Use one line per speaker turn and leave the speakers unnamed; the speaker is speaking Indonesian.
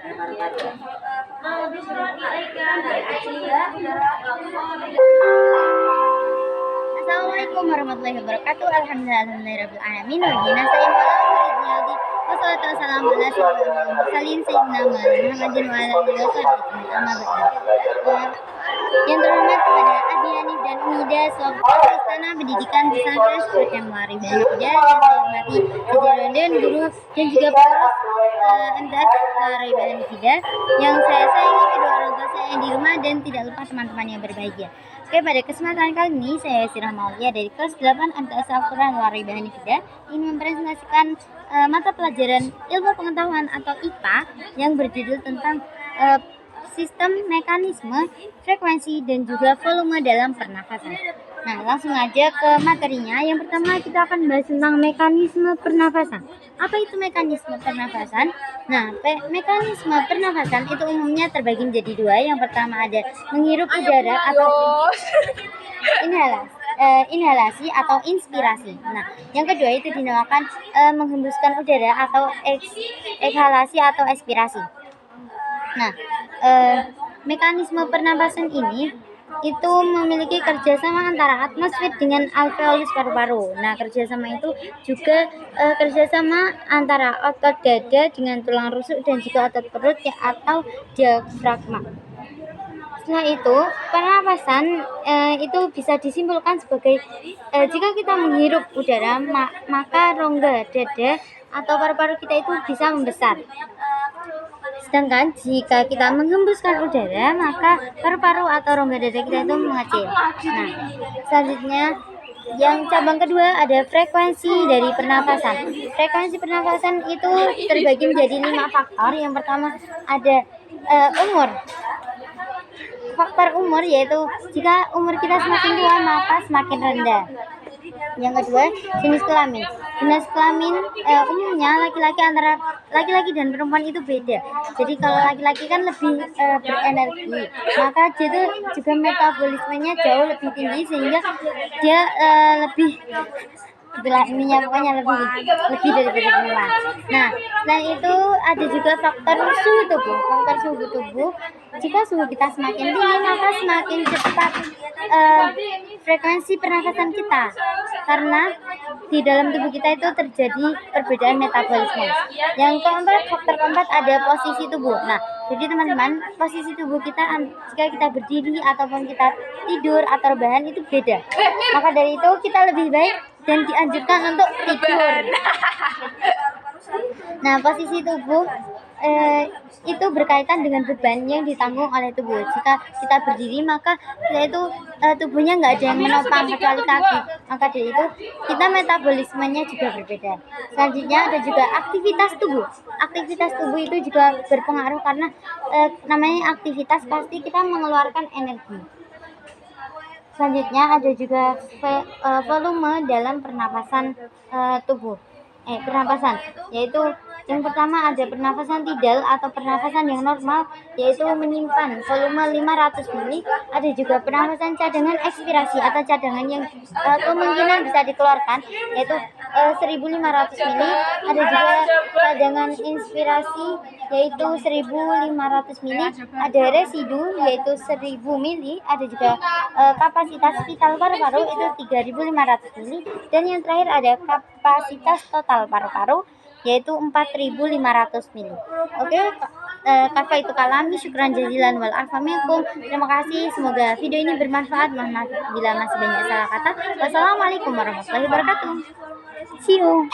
Assalamualaikum warahmatullahi wabarakatuh. Alhamdulillahirabbil alamin. Wa nasta'in wa la wassalatu wassalamu ala asyrofil mursalin sayyidina Muhammadin wa ala alihi wasallam. Amma ba'du. Yang terhormat kepada Abi Hanif dan Umida selaku Istana Pendidikan Pesantren Sekolah Muarif dan Hidayah, yang saya hormati jajaran dan guru dan juga pengurus Antas Raiban dan Hidayah yang saya sayangi, kedua orang tua saya yang di rumah, dan tidak lupa teman-teman yang berbahagia. Oke, pada kesempatan kali ini saya Sirah Maulia dari kelas 8 Antas Al-Quran Raiban dan Hidayah ingin mempresentasikan mata pelajaran ilmu pengetahuan atau IPA yang berjudul tentang sistem, mekanisme, frekuensi, dan juga volume dalam pernafasan. Nah, langsung aja ke materinya. Yang pertama kita akan bahas tentang mekanisme pernafasan. Apa itu mekanisme pernafasan? Nah, mekanisme pernafasan itu umumnya terbagi menjadi dua. Yang pertama ada menghirup udara atau inhalasi atau inspirasi. Nah, yang kedua itu dinamakan menghembuskan udara atau ekhalasi atau ekspirasi. Nah, mekanisme pernapasan ini itu memiliki kerjasama antara atmosfer dengan alveolus paru-paru. Nah, kerjasama itu juga kerjasama antara otot dada dengan tulang rusuk dan juga otot perut atau diafragma. Setelah itu, pernapasan itu bisa disimpulkan sebagai jika kita menghirup udara, maka rongga dada atau paru-paru kita itu bisa membesar. Sedangkan jika kita menghembuskan udara, maka paru-paru atau rongga dada kita itu mengecil. Nah, selanjutnya yang cabang kedua ada frekuensi dari pernapasan. Frekuensi pernapasan itu terbagi menjadi 5 faktor. Yang pertama ada umur. Faktor umur yaitu jika umur kita semakin tua maka semakin rendah. Yang kedua, jenis kelamin. Jenis kelamin umumnya antara laki-laki dan perempuan itu beda. Jadi kalau laki-laki kan lebih berenergi, maka dia itu juga metabolismenya jauh lebih tinggi sehingga dia lebih pokoknya lebih daripada perempuan. Nah, selain itu ada juga faktor suhu tubuh. Faktor suhu tubuh, jika suhu kita semakin tinggi maka semakin cepat frekuensi pernafasan kita, karena di dalam tubuh kita itu terjadi perbedaan metabolisme. Yang keempat, faktor keempat ada posisi tubuh. Nah, jadi teman-teman, posisi tubuh kita jika kita berdiri ataupun kita tidur atau rebahan itu beda. Maka dari itu kita lebih baik dan dianjurkan untuk tidur. Nah, posisi tubuh itu berkaitan dengan beban yang ditanggung oleh tubuh. Jika kita berdiri maka kita itu tubuhnya nggak ada yang menopang kecuali kaki. Maka dari itu kita metabolismenya juga berbeda. Selanjutnya ada juga aktivitas tubuh. Aktivitas tubuh itu juga berpengaruh karena namanya aktivitas pasti kita mengeluarkan energi. Selanjutnya ada juga volume dalam pernapasan tubuh. Pernapasan yaitu yang pertama ada pernapasan tidal atau pernapasan yang normal yaitu menyimpan volume 500 ml. Ada juga pernapasan cadangan ekspirasi atau cadangan yang kemungkinan bisa dikeluarkan yaitu 1500 ml. Ada juga cadangan inspirasi yaitu 1500 ml. Ada residu yaitu 1000 ml. Ada juga kapasitas vital paru-paru itu 3500 ml. Dan yang terakhir ada kapasitas total paru-paru yaitu 4500 ml. Oke, kafa itu kalami, syukran jazilan wal afamikum. Terima kasih, semoga video ini bermanfaat. Mohon maaf bila masih banyak salah kata. Wassalamualaikum warahmatullahi wabarakatuh. See you.